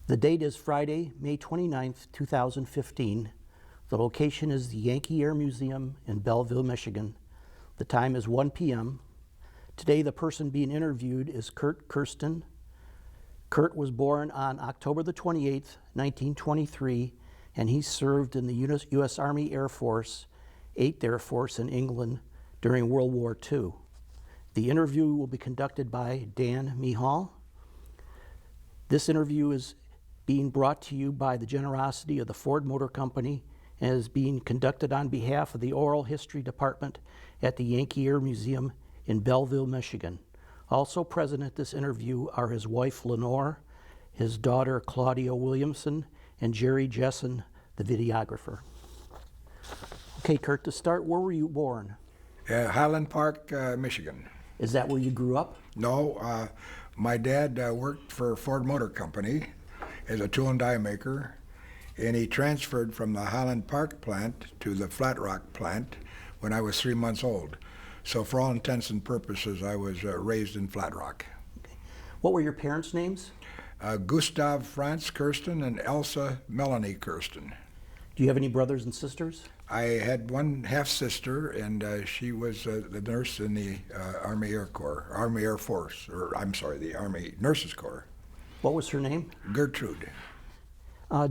The date is Friday, May 29th, 2015. The location is the Yankee Air Museum in Belleville, Michigan. The time is 1 p.m. Today, the person being interviewed is Kersten. Kurt was born on October the 28th, 1923, and he served in the U.S. Army Air Force, 8th Air Force in England during World War II. The interview will be conducted by Dan Mihal. This interview is being brought to you by the generosity of the Ford Motor Company and is being conducted on behalf of the Oral History Department at the Yankee Air Museum in Belleville, Michigan. Also present at this interview are his wife, Lenore, his daughter, Claudia Williamson, and Jerry Jessen, the videographer. Okay, Kurt, to start, where were you born? Highland Park, Michigan. Is that where you grew up? No, my dad worked for Ford Motor Company as a tool and die maker, and he transferred from the Highland Park plant to the Flat Rock plant when I was 3 months old. So for all intents and purposes, I was raised in Flat Rock. Okay. What were your parents' names? Gustav Franz Kersten and Elsa Melanie Kersten. Do you have any brothers and sisters? I had one half-sister, and she was the nurse in the Army Air Force, the Army Nurses Corps. What was her name? Gertrude.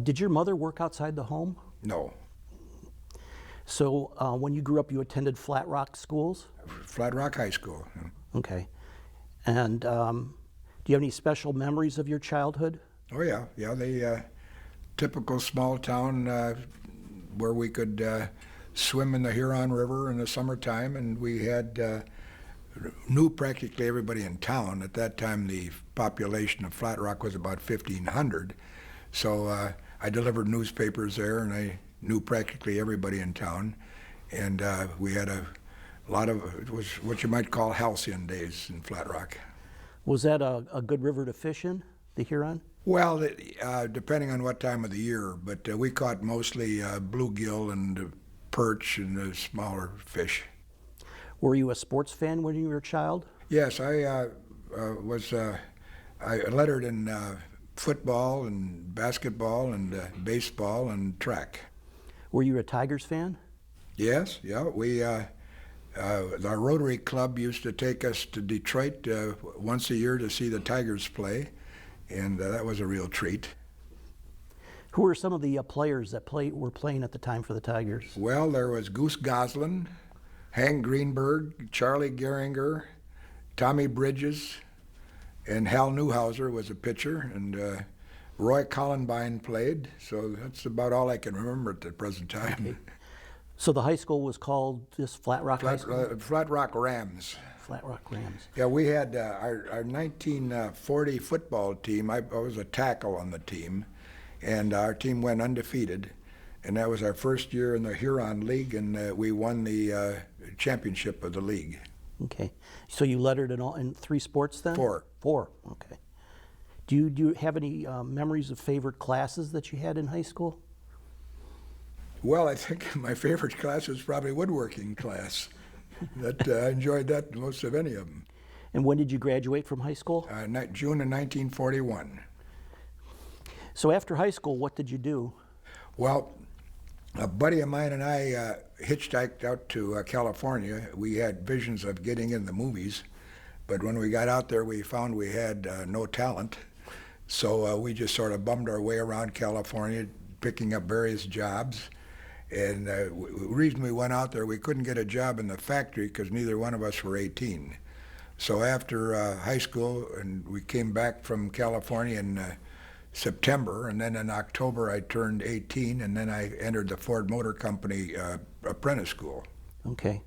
Did your mother work outside the home? No. So when you grew up, you attended Flat Rock schools? Flat Rock High School. Okay. And do you have any special memories of your childhood? Oh, yeah. Yeah, the typical small town where we could swim in the Huron River in the summertime, and we had knew practically everybody in town. At that time, the population of Flat Rock was about 1,500. So I delivered newspapers there, and I knew practically everybody in town. And we had a lot of, it was what you might call halcyon days in Flat Rock. Was that a good river to fish in, the Huron? Well, depending on what time of the year, but we caught mostly bluegill and perch and the smaller fish. Were you a sports fan when you were a child? Yes, I lettered in football and basketball and baseball and track. Were you a Tigers fan? Yes, yeah. Our Rotary Club used to take us to Detroit once a year to see the Tigers play, and that was a real treat. Who were some of the players that were playing at the time for the Tigers? Well, there was Goose Goslin, Hank Greenberg, Charlie Gehringer, Tommy Bridges, and Hal Newhouser was a pitcher, and Roy Columbine played. So that's about all I can remember at the present time. Okay. So the high school was called just Flat Rock High School? Flat Rock Rams. Flat Rock Rams. Yeah, we had our 1940 football team. I was a tackle on the team, and our team went undefeated. And that was our first year in the Huron League, and we won the championship of the league. Okay. So you lettered in 3 sports then? 4. 4, okay. Do you have any memories of favorite classes that you had in high school? Well, I think my favorite class was probably woodworking class. I enjoyed that most of any of them. And when did you graduate from high school? June of 1941. So after high school, what did you do? Well, a buddy of mine and I hitchhiked out to California. We had visions of getting in the movies, but when we got out there, we found we had no talent. So we just sort of bummed our way around California, picking up various jobs. And the reason we went out there, we couldn't get a job in the factory because neither one of us were 18. So after high school, and we came back from California in September, and then in October I turned 18, and then I entered the Ford Motor Company apprentice school. Okay.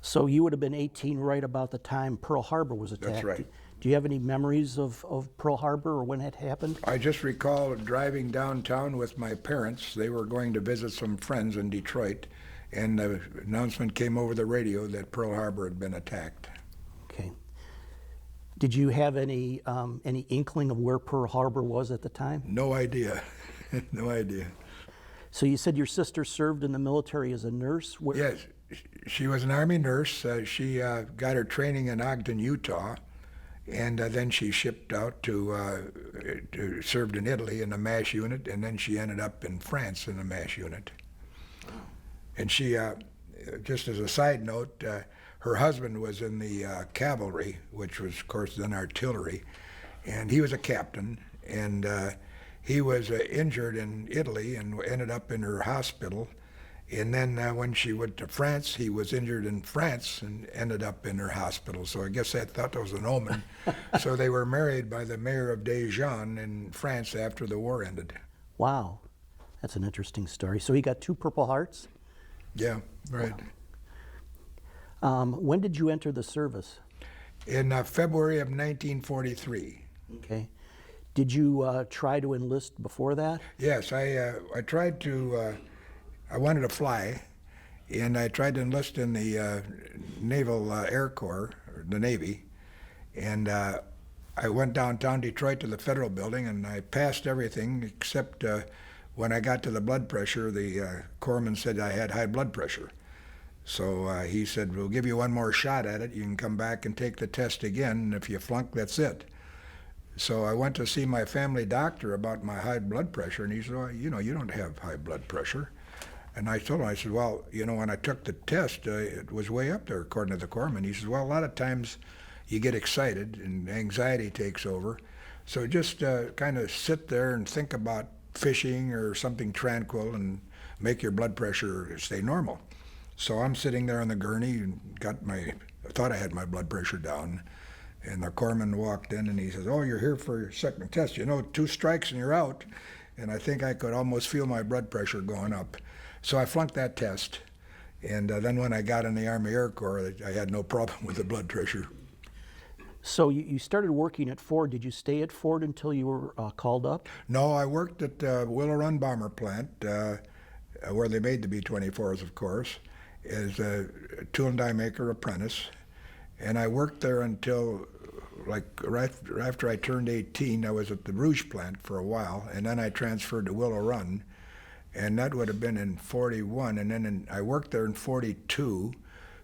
So you would have been 18 right about the time Pearl Harbor was attacked. That's right. Do you have any memories of Pearl Harbor or when it happened? I just recall driving downtown with my parents. They were going to visit some friends in Detroit, and the announcement came over the radio that Pearl Harbor had been attacked. Okay. Did you have any inkling of where Pearl Harbor was at the time? No idea. No idea. So you said your sister served in the military as a nurse? Yes, she was an Army nurse. She got her training in Ogden, Utah, And then she shipped out served in Italy in a MASH unit, and then she ended up in France in a MASH unit. And she, just as a side note, her husband was in the cavalry, which was, of course, then artillery, and he was a captain, and he was injured in Italy and ended up in her hospital. And then when she went to France, he was injured in France and ended up in her hospital. So I guess they thought that was an omen. So they were married by the mayor of Dijon in France after the war ended. Wow, that's an interesting story. So he got 2 Purple Hearts? Yeah, right. When did you enter the service? In February of 1943. Okay. Did you try to enlist before that? Yes, I tried to, I wanted to fly, and I tried to enlist in the Naval Air Corps, or the Navy, and I went downtown Detroit to the Federal Building, and I passed everything except when I got to the blood pressure, the corpsman said I had high blood pressure. So he said, we'll give you one more shot at it. You can come back and take the test again, and if you flunk, that's it. So I went to see my family doctor about my high blood pressure, and he said, well, you know, you don't have high blood pressure. And I told him, I said, well, you know, when I took the test, it was way up there, according to the corpsman. He says, well, a lot of times you get excited and anxiety takes over. So just kind of sit there and think about fishing or something tranquil and make your blood pressure stay normal. So I'm sitting there on the gurney and I thought I had my blood pressure down. And the corpsman walked in and he says, oh, you're here for your second test. You know, 2 strikes and you're out. And I think I could almost feel my blood pressure going up. So I flunked that test. And then when I got in the Army Air Corps, I had no problem with the blood pressure. So you started working at Ford. Did you stay at Ford until you were called up? No, I worked at Willow Run Bomber Plant, where they made the B-24s, of course, as a tool and die maker apprentice. And I worked there until, like, right after I turned 18. I was at the Rouge plant for a while, and then I transferred to Willow Run, and that would have been in 41. And then I worked there in 42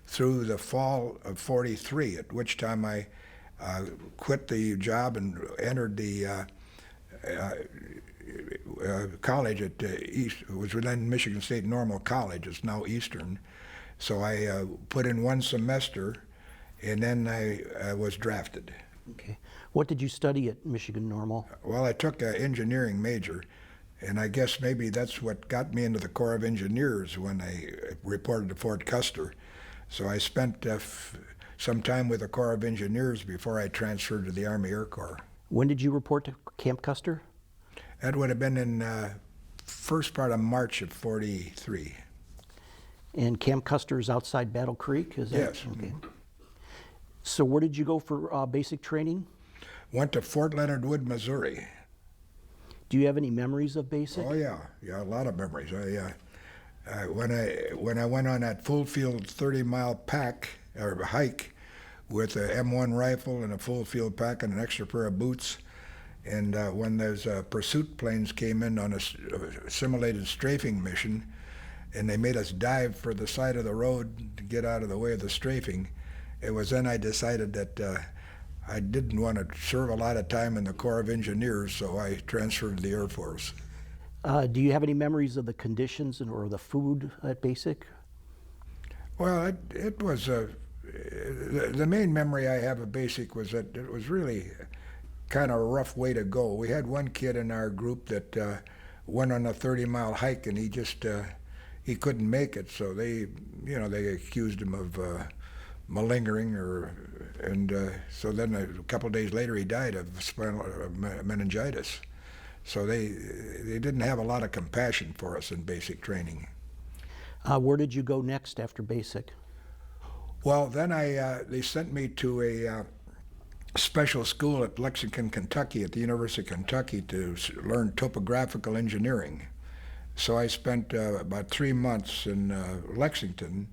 through the fall of 43, at which time I quit the job and entered the college at East. It was then Michigan State Normal College. It's now Eastern. So I put in 1 semester, and then I was drafted. Okay. What did you study at Michigan Normal? Well, I took an engineering major, and I guess maybe that's what got me into the Corps of Engineers when I reported to Fort Custer. So I spent some time with the Corps of Engineers before I transferred to the Army Air Corps. When did you report to Camp Custer? That would have been in first part of March of 43. And Camp Custer is outside Battle Creek? Is that? Yes. Okay. So where did you go for basic training? Went to Fort Leonard Wood, Missouri. Do you have any memories of basic? Oh yeah, a lot of memories. When I went on that full field 30-mile pack or hike with a M1 rifle and a full field pack and an extra pair of boots, and when those pursuit planes came in on a simulated strafing mission, and they made us dive for the side of the road to get out of the way of the strafing, it was then I decided that I didn't want to serve a lot of time in the Corps of Engineers, so I transferred to the Air Force. Do you have any memories of the conditions or the food at basic? Well, it was the main memory I have of basic was that it was really kind of a rough way to go. We had one kid in our group that went on a 30-mile hike, and he couldn't make it, so they accused him of malingering, so then a couple of days later he died of meningitis. So they didn't have a lot of compassion for us in basic training. Where did you go next after basic? Well, then they sent me to a special school at Lexington, Kentucky, at the University of Kentucky, to learn topographical engineering. So I spent about 3 months in Lexington,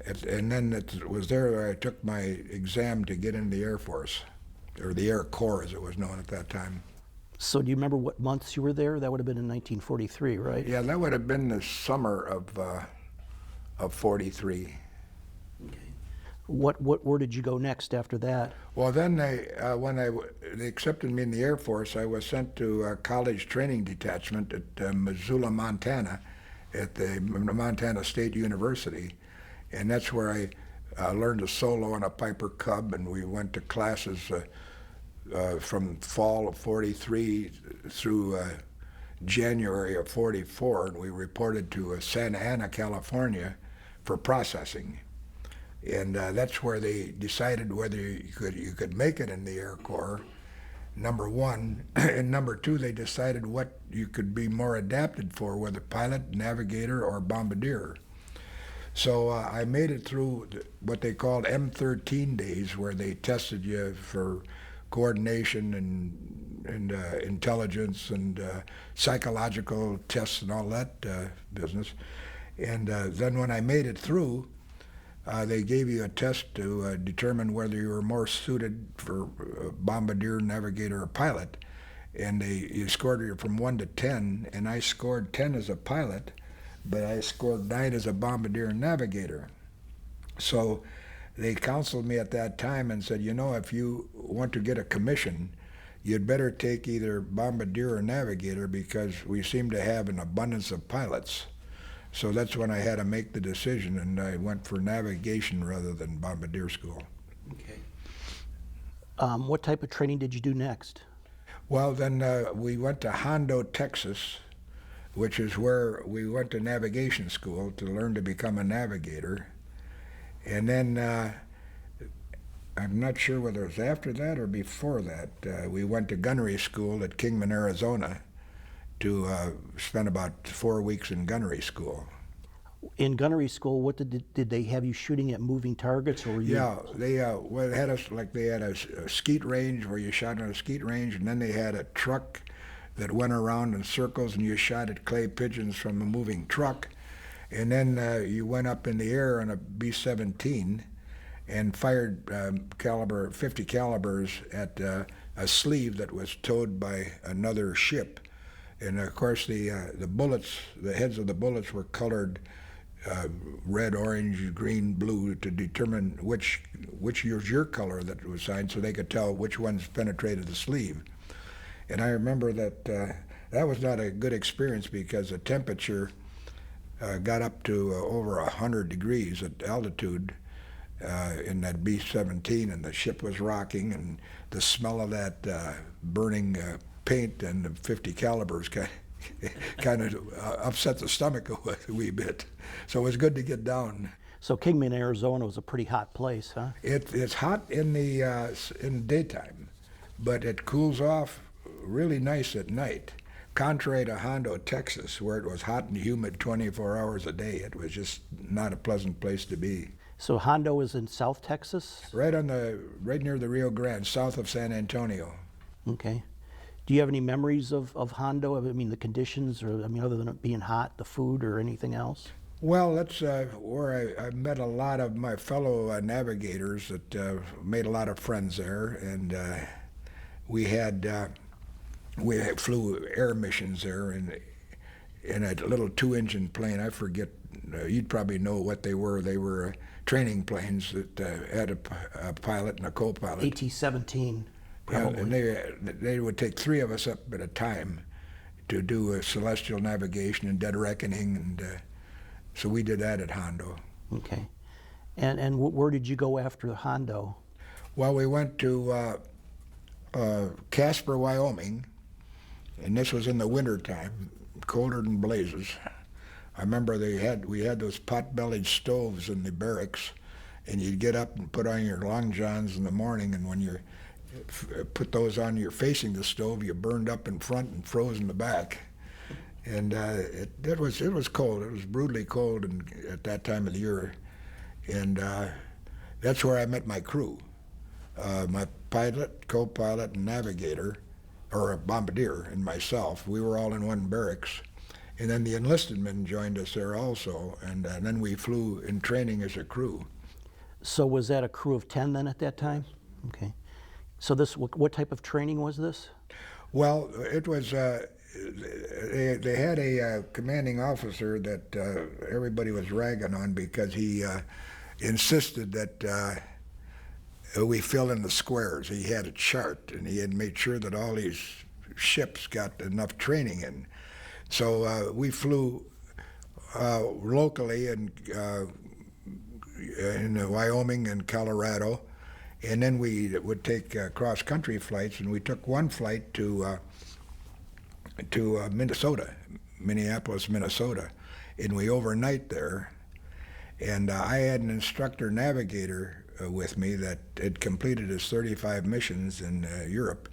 and then it was there I took my exam to get into the Air Force, or the Air Corps as it was known at that time. So do you remember what months you were there? That would have been in 1943, right? Yeah, that would have been the summer of 43. Okay. Where did you go next after that? Well, then they accepted me in the Air Force, I was sent to a college training detachment at Missoula, Montana, at the Montana State University, and that's where I learned a solo on a Piper Cub, and we went to classes from fall of '43 through January of '44, and we reported to Santa Ana, California, for processing. And that's where they decided whether you could make it in the Air Corps, number one, and number two, they decided what you could be more adapted for, whether pilot, navigator, or bombardier. So I made it through what they called M13 days, where they tested you for coordination and intelligence and psychological tests and all that business. And then when I made it through, they gave you a test to determine whether you were more suited for bombardier, navigator, or pilot. And you scored you from 1 to 10, and I scored 10 as a pilot, but I scored 9 as a bombardier and navigator. So they counseled me at that time and said, you know, if you want to get a commission, you'd better take either bombardier or navigator, because we seem to have an abundance of pilots. So that's when I had to make the decision, and I went for navigation rather than bombardier school. Okay. What type of training did you do next? Well, then we went to Hondo, Texas, which is where we went to navigation school to learn to become a navigator. And then I'm not sure whether it was after that or before that, we went to Gunnery School at Kingman, Arizona, to spend about 4 weeks in Gunnery School. In Gunnery School, what did they have you shooting at moving targets, or were you? Yeah, they had us like they had a skeet range where you shot on a skeet range, and then they had a truck that went around in circles, and you shot at clay pigeons from a moving truck, and then you went up in the air on a B-17 and fired caliber 50 calibers at a sleeve that was towed by another ship. And of course, the bullets, the heads of the bullets were colored red, orange, green, blue to determine which was your color that was signed, so they could tell which ones penetrated the sleeve. And I remember that that was not a good experience, because the temperature got up to over 100 degrees at altitude in that B-17, and the ship was rocking, and the smell of that burning paint and the 50 calibers kind of upset the stomach a wee bit. So it was good to get down. So Kingman, Arizona was a pretty hot place, huh? It's hot in the daytime, but it cools off really nice at night. Contrary to Hondo, Texas, where it was hot and humid 24 hours a day, it was just not a pleasant place to be. So Hondo is in South Texas? Right near the Rio Grande, south of San Antonio. Okay. Do you have any memories of Hondo? I mean, the conditions, or other than it being hot, the food, or anything else? Well, that's where I met a lot of my fellow navigators that made a lot of friends there, and we flew air missions there in a little 2-engine plane. I forget, you'd probably know what they were. They were training planes that had a pilot and a co-pilot. AT-17. Yeah, and they would take 3 of us up at a time to do a celestial navigation and dead reckoning, and so we did that at Hondo. Okay. And where did you go after Hondo? Well, we went to Casper, Wyoming, and this was in the wintertime, colder than blazes. I remember we had those pot-bellied stoves in the barracks, and you'd get up and put on your long johns in the morning, and when you put those on, you're facing the stove, you burned up in front and froze in the back. And it was cold. It was brutally cold at that time of the year. And that's where I met my crew. My pilot, co-pilot, and navigator, or a bombardier, and myself. We were all in one barracks. And then the enlisted men joined us there also, and then we flew in training as a crew. So was that a crew of 10 then at that time? Okay. So what type of training was this? Well, it was, they had a commanding officer that everybody was ragging on because he insisted that we fill in the squares. He had a chart, and he had made sure that all these ships got enough training in. So we flew locally in Wyoming and Colorado, and then we would take cross-country flights, and we took one flight to Minnesota, Minneapolis, Minnesota, and we overnight there. And I had an instructor navigator with me that had completed his 35 missions in Europe,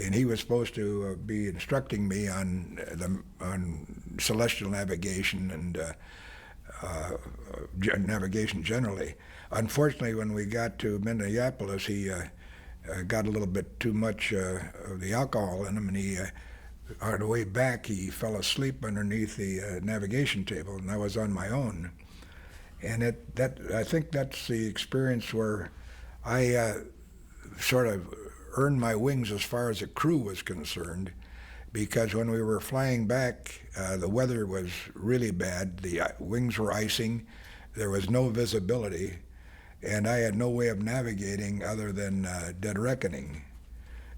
and he was supposed to be instructing me on celestial navigation and navigation generally. Unfortunately, when we got to Minneapolis, he got a little bit too much of the alcohol in him, and he, on the way back, he fell asleep underneath the navigation table, and I was on my own. And I think that's the experience where I sort of earned my wings as far as the crew was concerned, because when we were flying back, the weather was really bad. The wings were icing. There was no visibility, and I had no way of navigating other than dead reckoning.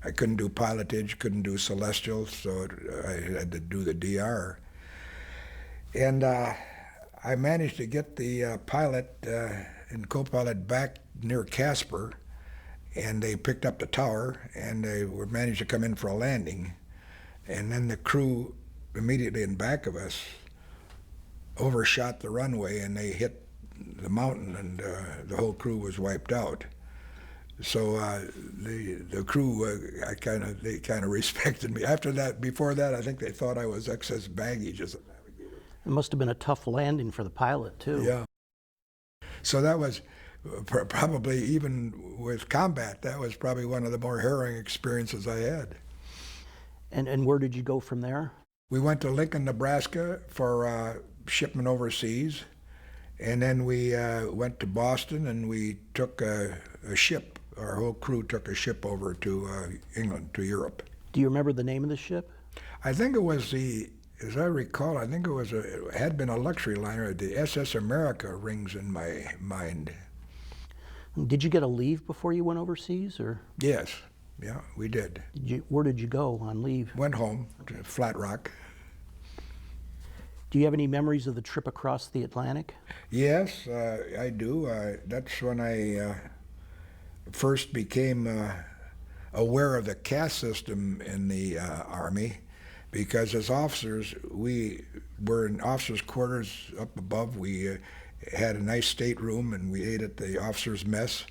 I couldn't do pilotage, couldn't do celestial, so I had to do the DR. And I managed to get the pilot and co-pilot back near Casper, and they picked up the tower, and they managed to come in for a landing. And then the crew, immediately in back of us, overshot the runway, and they hit the mountain, and the whole crew was wiped out. So the crew, they kind of respected me. After that, before that, I think they thought I was excess baggage as a navigator. It must have been a tough landing for the pilot, too. Yeah. So that was probably, even with combat, that was probably one of the more harrowing experiences I had. And where did you go from there? We went to Lincoln, Nebraska for shipment overseas, and then we went to Boston, and we took a ship. Our whole crew took a ship over to England, to Europe. Do you remember the name of the ship? I think it was as I recall, I think it had been a luxury liner. The SS America rings in my mind. Did you get a leave before you went overseas, or? Yes, yeah, we did. Where did you go on leave? Went home to Flat Rock. Do you have any memories of the trip across the Atlantic? Yes, I do. That's when I first became aware of the caste system in the Army, because as officers, we were in officers' quarters up above. We had a nice stateroom, and we ate at the officers' mess.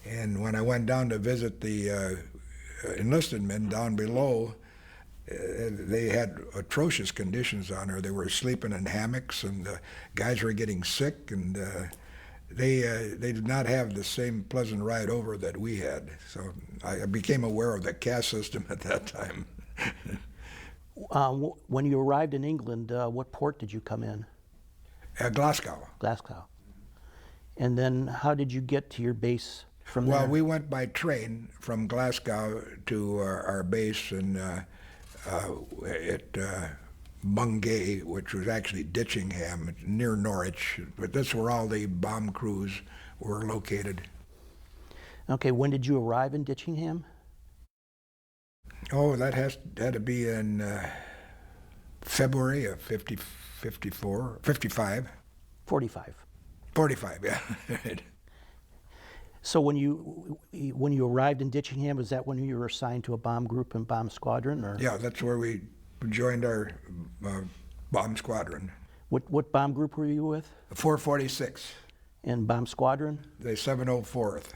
And when I went down to visit the enlisted men down below, they had atrocious conditions on there. They were sleeping in hammocks, and the guys were getting sick, and they did not have the same pleasant ride over that we had. So I became aware of the caste system at that time. When you arrived in England, what port did you come in? Glasgow. Glasgow. And then how did you get to your base from there? Well, we went by train from Glasgow to our base at Bungay, which was actually Ditchingham, near Norwich. But that's where all the bomb crews were located. Okay, when did you arrive in Ditchingham? Oh, that had to be in February of 55. 45. 45, yeah. So when you arrived in Ditchingham, was that when you were assigned to a bomb group and bomb squadron, or? Yeah, that's where we joined our bomb squadron. What bomb group were you with? 446. And bomb squadron? The 704th.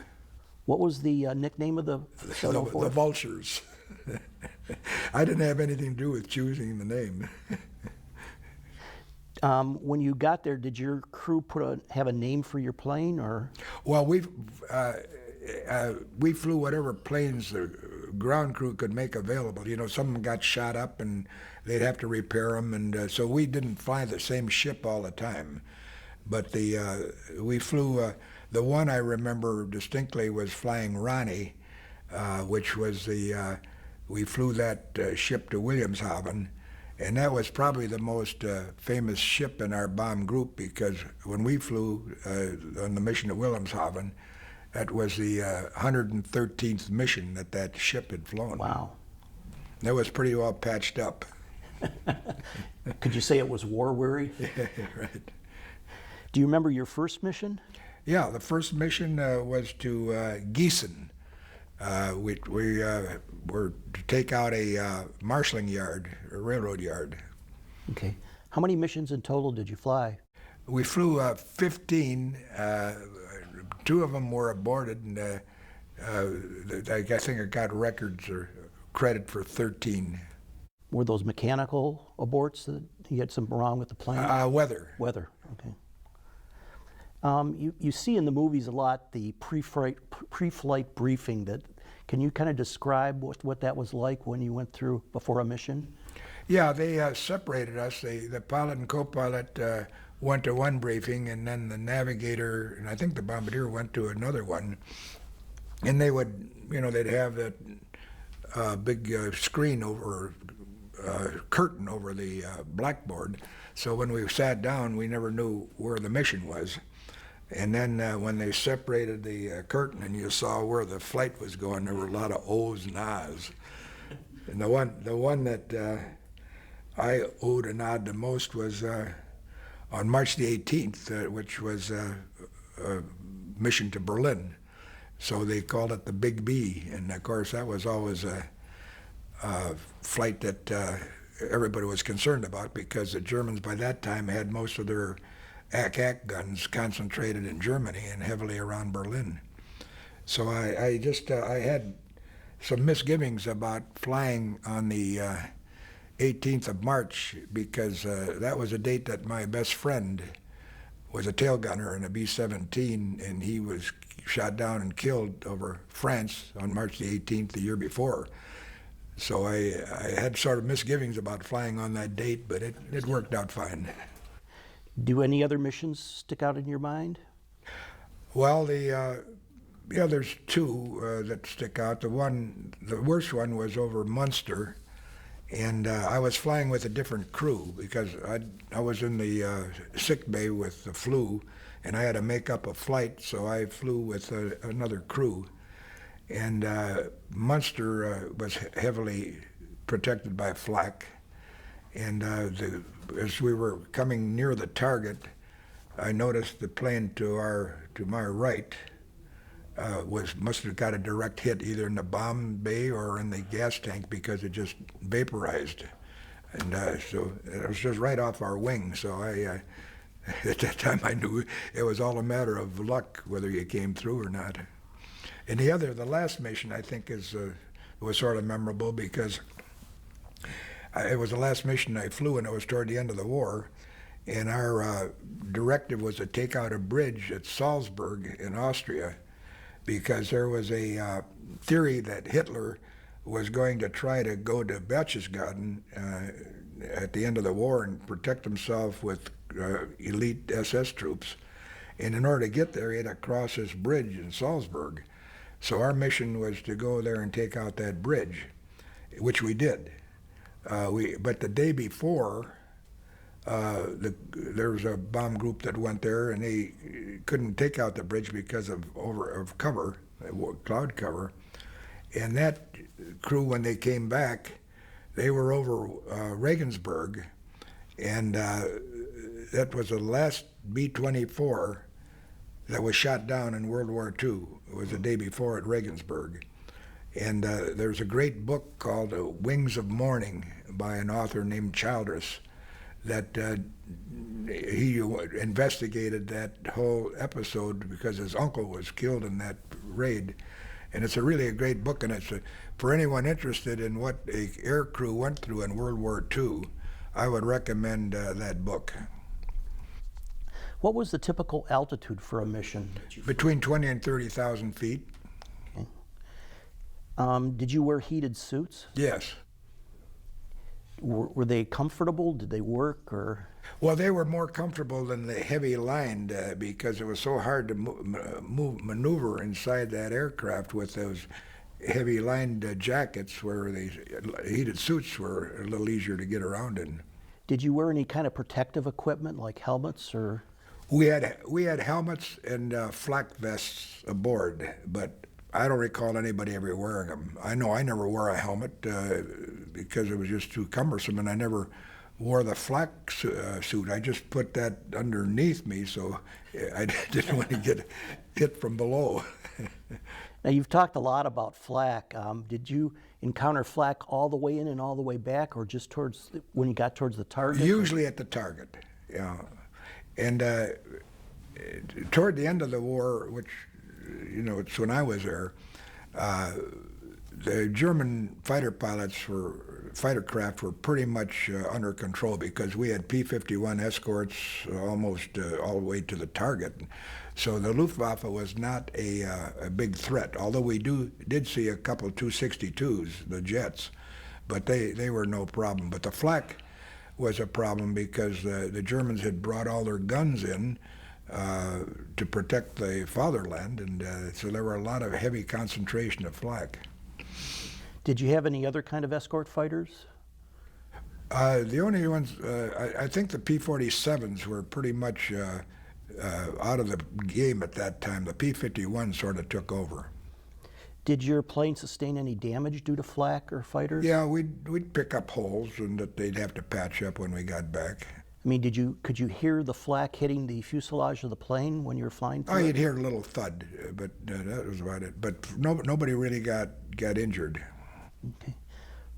What was the nickname of the 704th? The Vultures. I didn't have anything to do with choosing the name. When you got there, did your crew have a name for your plane, or? Well, we flew whatever planes the ground crew could make available. You know, some of them got shot up, and they'd have to repair them, and so we didn't fly the same ship all the time. But we flew. The one I remember distinctly was flying Ronnie, which was we flew that ship to Williamshaven, And that was probably the most famous ship in our bomb group, because when we flew on the mission to Wilhelmshaven, that was the 113th mission that ship had flown. Wow. And it was pretty well patched up. Could you say it was war-weary? Right. Do you remember your first mission? Yeah, the first mission was to Gießen. We were to take out a marshalling yard, a railroad yard. Okay. How many missions in total did you fly? We flew 15. 2 of them were aborted, and I think I got records or credit for 13. Were those mechanical aborts that you had something wrong with the plane? Weather. Weather, okay. You see in the movies a lot the pre-flight briefing. Can you kind of describe what that was like when you went through before a mission? Yeah, they separated us. The pilot and co-pilot went to one briefing, and then the navigator and I think the bombardier went to another one. And they would, they'd have that big screen over, curtain over the blackboard. So when we sat down, we never knew where the mission was. And then when they separated the curtain and you saw where the flight was going, there were a lot of O's and A's. And the one that I owed and nod the most was on March the 18th, which was a mission to Berlin. So they called it the Big B. And of course, that was always a flight that everybody was concerned about, because the Germans by that time had most of their AK guns concentrated in Germany and heavily around Berlin. So I had some misgivings about flying on the 18th of March, because that was a date that my best friend was a tail gunner in a B-17, and he was shot down and killed over France on March the 18th the year before. So I had sort of misgivings about flying on that date, but it worked out fine. Do any other missions stick out in your mind? Well, there's 2 that stick out. The worst one was over Munster, and I was flying with a different crew, because I was in the sick bay with the flu, and I had to make up a flight, so I flew with another crew. And Munster was heavily protected by flak, and as we were coming near the target, I noticed the plane to my right must have got a direct hit either in the bomb bay or in the gas tank, because it just vaporized, and so it was just right off our wing. So I at that time I knew it was all a matter of luck whether you came through or not. And the last mission I think was sort of memorable, because it was the last mission I flew, and it was toward the end of the war, and our directive was to take out a bridge at Salzburg in Austria, because there was a theory that Hitler was going to try to go to Berchtesgaden at the end of the war and protect himself with elite SS troops. And in order to get there, he had to cross this bridge in Salzburg. So our mission was to go there and take out that bridge, which we did. But the day before, there was a bomb group that went there, and they couldn't take out the bridge because of cover, cloud cover. And that crew, when they came back, they were over Regensburg, and that was the last B-24 that was shot down in World War II. It was the day before at Regensburg. And there's a great book called Wings of Morning by an author named Childress that he investigated that whole episode, because his uncle was killed in that raid. And it's really a great book, and it's for anyone interested in what a air crew went through in World War II, I would recommend that book. What was the typical altitude for a mission? Between 20 and 30,000 feet. Okay. Did you wear heated suits? Yes. Were they comfortable? Did they work, or? Well, they were more comfortable than the heavy lined, because it was so hard to maneuver inside that aircraft with those heavy lined jackets where the heated suits were a little easier to get around in. Did you wear any kind of protective equipment like helmets or? We had helmets and flak vests aboard, but I don't recall anybody ever wearing them. I know I never wore a helmet because it was just too cumbersome, and I never wore the flak suit. I just put that underneath me so I didn't want to get hit from below. Now, you've talked a lot about flak. Did you encounter flak all the way in and all the way back, or just towards when you got towards the target? Usually at the target, yeah. And toward the end of the war, which, it's when I was there, the German fighter craft were pretty much under control because we had P-51 escorts almost all the way to the target. So the Luftwaffe was not a big threat, although we did see a couple of 262s, the jets, but they were no problem. But the flak was a problem because the Germans had brought all their guns in to protect the fatherland, and so there were a lot of heavy concentration of flak. Did you have any other kind of escort fighters? The only ones, I think the P-47s were pretty much out of the game at that time. The P-51 sort of took over. Did your plane sustain any damage due to flak or fighters? Yeah, we'd pick up holes and that they'd have to patch up when we got back. I mean, could you hear the flak hitting the fuselage of the plane when you were flying through? Oh, you'd hear a little thud, but that was about it. But nobody really got injured. Okay.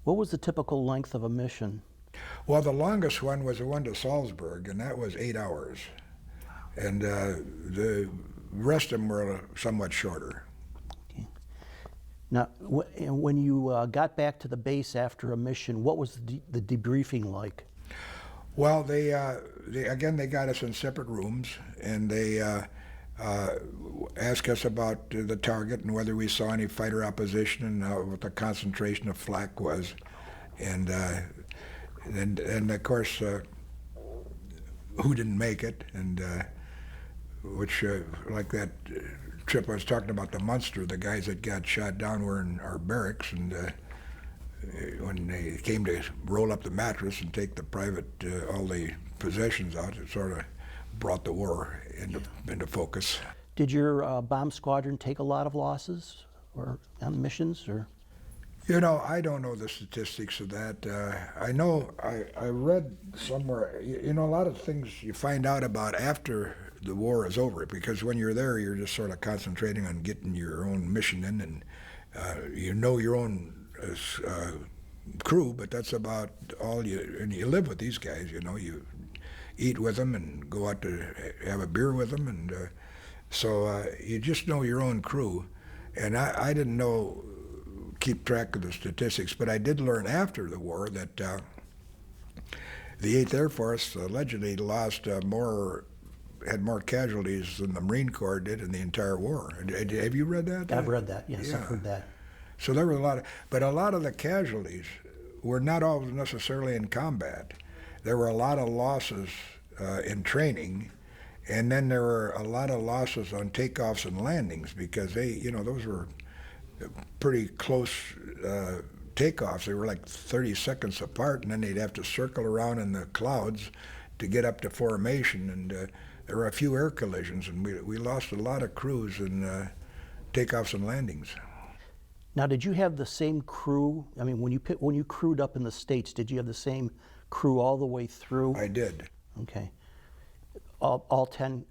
What was the typical length of a mission? Well, the longest one was the one to Salzburg, and that was 8 hours. And the rest of them were somewhat shorter. Okay. Now, when you got back to the base after a mission, what was the debriefing like? Well, they got us in separate rooms, and they asked us about the target and whether we saw any fighter opposition and what the concentration of flak was, and of course who didn't make it, and which like that trip I was talking about, the Munster, the guys that got shot down were in our barracks, and when they came to roll up the mattress and take the all the possessions out, it sort of brought the war into focus. Did your bomb squadron take a lot of losses or on missions, or? I don't know the statistics of that. I know I read somewhere, a lot of things you find out about after the war is over, because when you're there, you're just sort of concentrating on getting your own mission in, and your own crew, but that's about all and you live with these guys, you eat with them and go out to have a beer with them, and so you just know your own crew. And I didn't keep track of the statistics, but I did learn after the war that the 8th Air Force allegedly had more casualties than the Marine Corps did in the entire war. Have you read that? I've read that, yes, Yeah. I've heard that. So there were a lot of the casualties were not always necessarily in combat. There were a lot of losses in training, and then there were a lot of losses on takeoffs and landings because those were pretty close takeoffs. They were like 30 seconds apart, and then they'd have to circle around in the clouds to get up to formation, and there were a few air collisions, and we lost a lot of crews in takeoffs and landings. Now, did you have the same crew? I mean, when you crewed up in the States, did you have the same crew all the way through? I did. Okay. All 10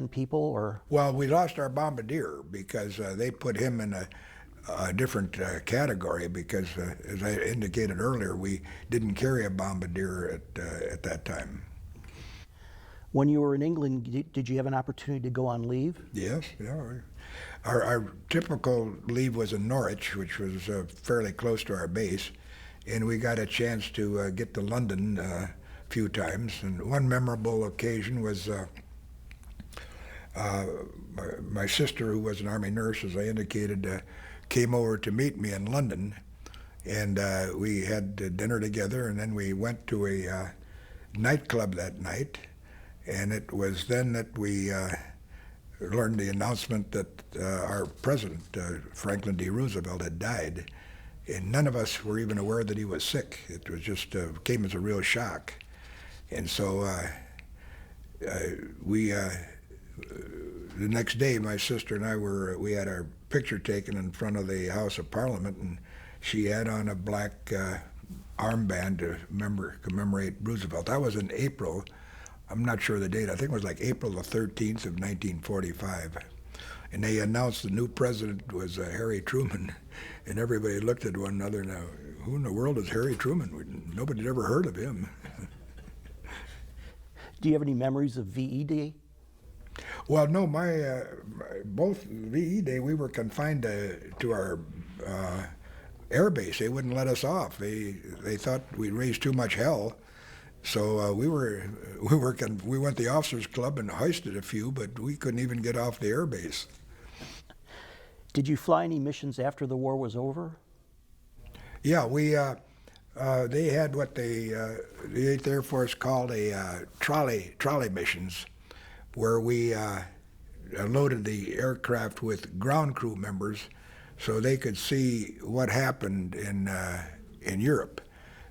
people, or? Well, we lost our bombardier because they put him in a different category because, as I indicated earlier, we didn't carry a bombardier at that time. When you were in England, did you have an opportunity to go on leave? Yes, yeah. Our typical leave was in Norwich, which was fairly close to our base, and we got a chance to get to London a few times. And one memorable occasion was my sister, who was an Army nurse, as I indicated, came over to meet me in London, and we had dinner together, and then we went to a nightclub that night, and it was then that we learned the announcement that our president, Franklin D. Roosevelt, had died. And none of us were even aware that he was sick. It was just came as a real shock. And so the next day, my sister and I we had our picture taken in front of the House of Parliament, and she had on a black armband to commemorate Roosevelt. That was in April. I'm not sure the date. I think it was like April the 13th of 1945. And they announced the new president was Harry Truman, and everybody looked at one another. Now, who in the world is Harry Truman? Nobody had ever heard of him. Do you have any memories of VE Day? Well, no, both VE Day, we were confined to our air base. They wouldn't let us off. They thought we raised too much hell. So we went to the officers club and hoisted a few, but we couldn't even get off the air base. Did you fly any missions after the war was over? Yeah, they had what the 8th Air Force called a trolley missions, where we loaded the aircraft with ground crew members so they could see what happened in Europe.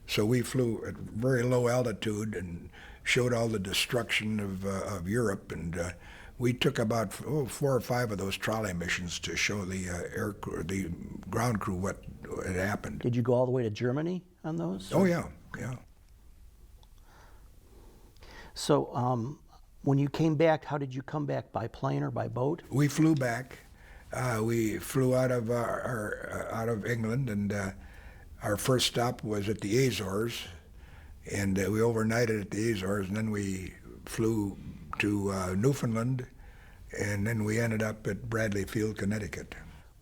So we flew at very low altitude and showed all the destruction of Europe, and we took about 4 or 5 of those trolley missions to show the ground crew what had happened. Did you go all the way to Germany on those? Oh yeah. So when you came back, how did you come back? By plane or by boat? We flew back. We flew out of England, and our first stop was at the Azores, and we overnighted at the Azores, and then we flew to Newfoundland, and then we ended up at Bradley Field, Connecticut.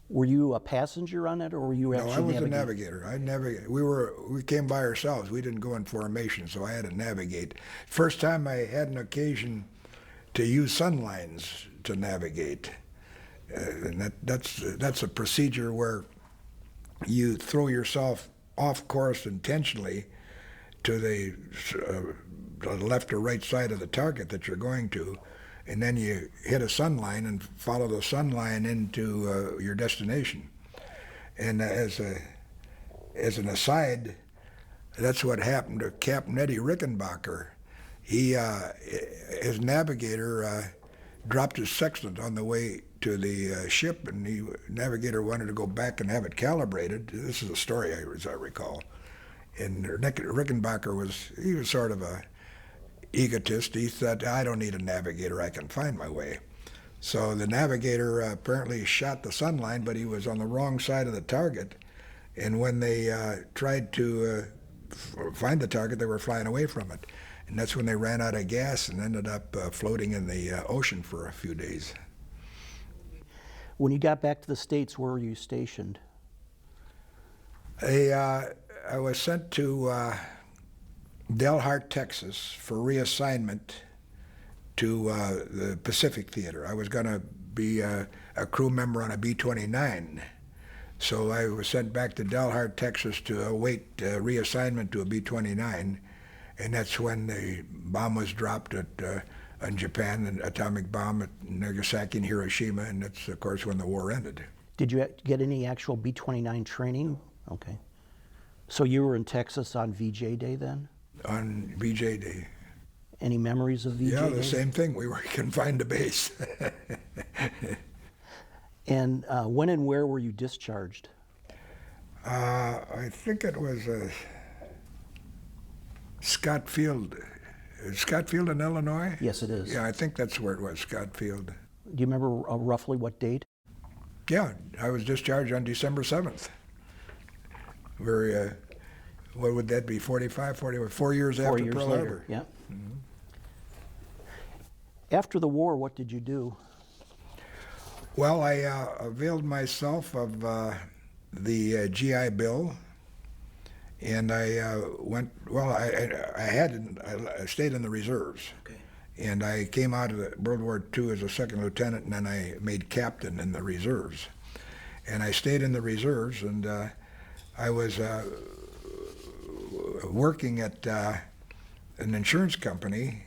Were you a passenger on it, or were you actually No, I was navigating? a navigator. We came by ourselves. We didn't go in formation, so I had to navigate. First time I had an occasion to use sun lines to navigate, and that's a procedure where you throw yourself off course intentionally to the left or right side of the target that you're going to, and then you hit a sun line and follow the sun line into your destination. And as an aside, that's what happened to Captain Eddie Rickenbacker. His navigator dropped his sextant on the way to the ship, and the navigator wanted to go back and have it calibrated. This is a story, as I recall. And Rickenbacker was sort of a egotist. He thought, I don't need a navigator, I can find my way. So the navigator apparently shot the sun line, but he was on the wrong side of the target. And when they tried to find the target, they were flying away from it. And that's when they ran out of gas and ended up floating in the ocean for a few days. When you got back to the States, where were you stationed? I was sent to Delhart, Texas for reassignment to the Pacific Theater. I was going to be a crew member on a B-29. So I was sent back to Delhart, Texas to await reassignment to a B-29. And that's when the bomb was dropped in Japan, an atomic bomb at Nagasaki and Hiroshima, and that's, of course, when the war ended. Did you get any actual B-29 training? Okay. So you were in Texas on VJ Day then? On VJ Day. Any memories of VJ Day? Yeah, the same thing. We were confined to base. And when and where were you discharged? I think it was Scott Field. Scott Field in Illinois? Yes, it is. Yeah, I think that's where it was, Scott Field. Do you remember roughly what date? Yeah, I was discharged on December 7th. We're, what would that be, 4 years after Pearl Harbor. Yeah. Mm-hmm. After the war, what did you do? Well, I availed myself of the GI Bill, and I went, well, I stayed in the reserves. Okay. And I came out of World War II as a second lieutenant, and then I made captain in the reserves. And I stayed in the reserves, and I was working at an insurance company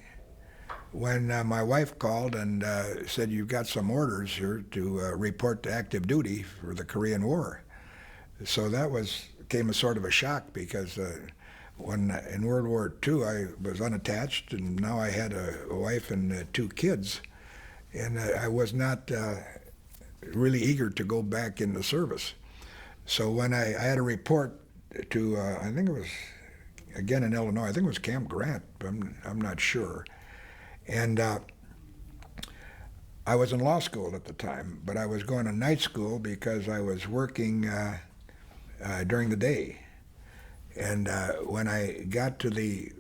when my wife called and said, "You've got some orders here to report to active duty for the Korean War." So that came as sort of a shock because when in World War II I was unattached, and now I had a wife and 2 kids, and I was not really eager to go back in the service. So when I had a report to, I think it was, again in Illinois, I think it was Camp Grant, but I'm not sure. And I was in law school at the time, but I was going to night school because I was working during the day. And when I got to the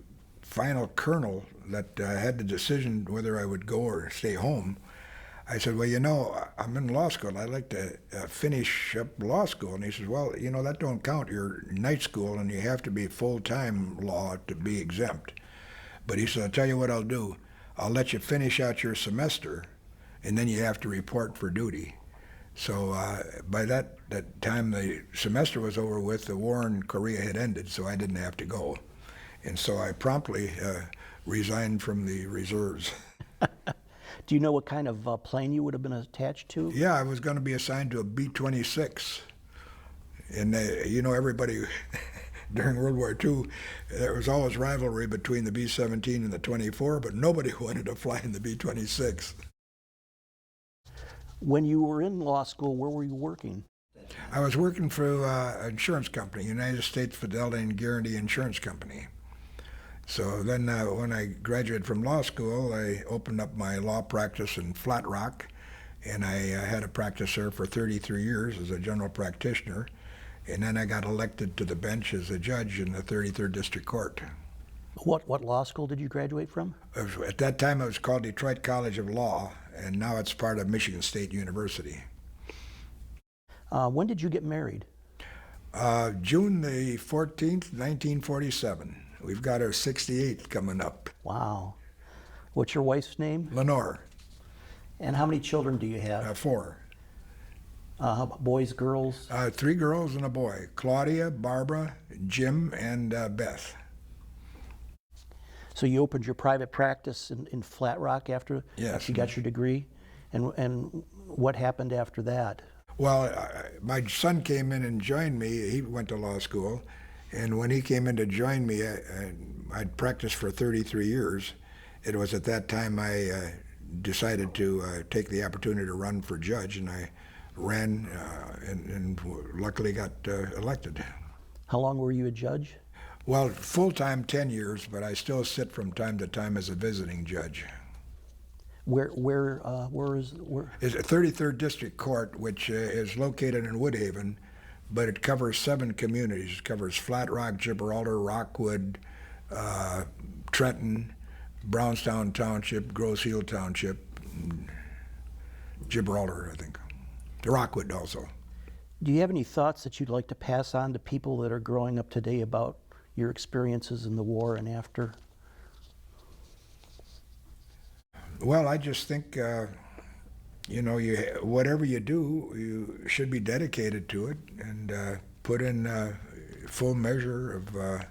final colonel that had the decision whether I would go or stay home, I said, "Well, you know, I'm in law school. I'd like to finish up law school." And he says, "Well, you know, that don't count. You're night school, and you have to be full-time law to be exempt." But he said, "I'll tell you what I'll do. I'll let you finish out your semester, and then you have to report for duty." So by that time the semester was over with, the war in Korea had ended, so I didn't have to go. And so I promptly resigned from the reserves. Do you know what kind of plane you would have been attached to? Yeah, I was going to be assigned to a B-26. And, you know, everybody, during World War II, there was always rivalry between the B-17 and the 24, but nobody wanted to fly in the B-26. When you were in law school, where were you working? I was working for an insurance company, United States Fidelity and Guarantee Insurance Company. So then when I graduated from law school, I opened up my law practice in Flat Rock, and I had a practice there for 33 years as a general practitioner. And then I got elected to the bench as a judge in the 33rd District Court. What law school did you graduate from? At that time, it was called Detroit College of Law, and now it's part of Michigan State University. When did you get married? June the 14th, 1947. We've got our 68th coming up. Wow. What's your wife's name? Lenore. And how many children do you have? 4. Boys, girls? 3 girls and a boy. Claudia, Barbara, Jim, and Beth. So you opened your private practice in Flat Rock after Yes. you got your degree? And what happened after that? Well, my son came in and joined me. He went to law school. And when he came in to join me, I'd practiced for 33 years. It was at that time I decided to take the opportunity to run for judge, and I ran and luckily got elected. How long were you a judge? Well, full-time 10 years, but I still sit from time to time as a visiting judge. Where is? It's a 33rd District Court, which is located in Woodhaven, but it covers 7 communities. It covers Flat Rock, Gibraltar, Rockwood, Trenton, Brownstown Township, Grosse Ile Township, Gibraltar, I think. Rockwood also. Do you have any thoughts that you'd like to pass on to people that are growing up today about your experiences in the war and after? Well, I just think, you know, whatever you do, you should be dedicated to it and put in a full measure of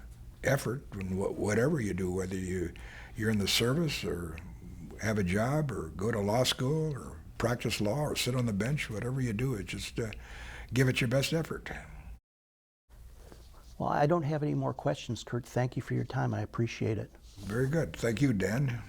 effort in whatever you do, whether you're in the service or have a job or go to law school or practice law or sit on the bench. Whatever you do, just give it your best effort. Well, I don't have any more questions, Kurt. Thank you for your time. I appreciate it. Very good. Thank you, Dan.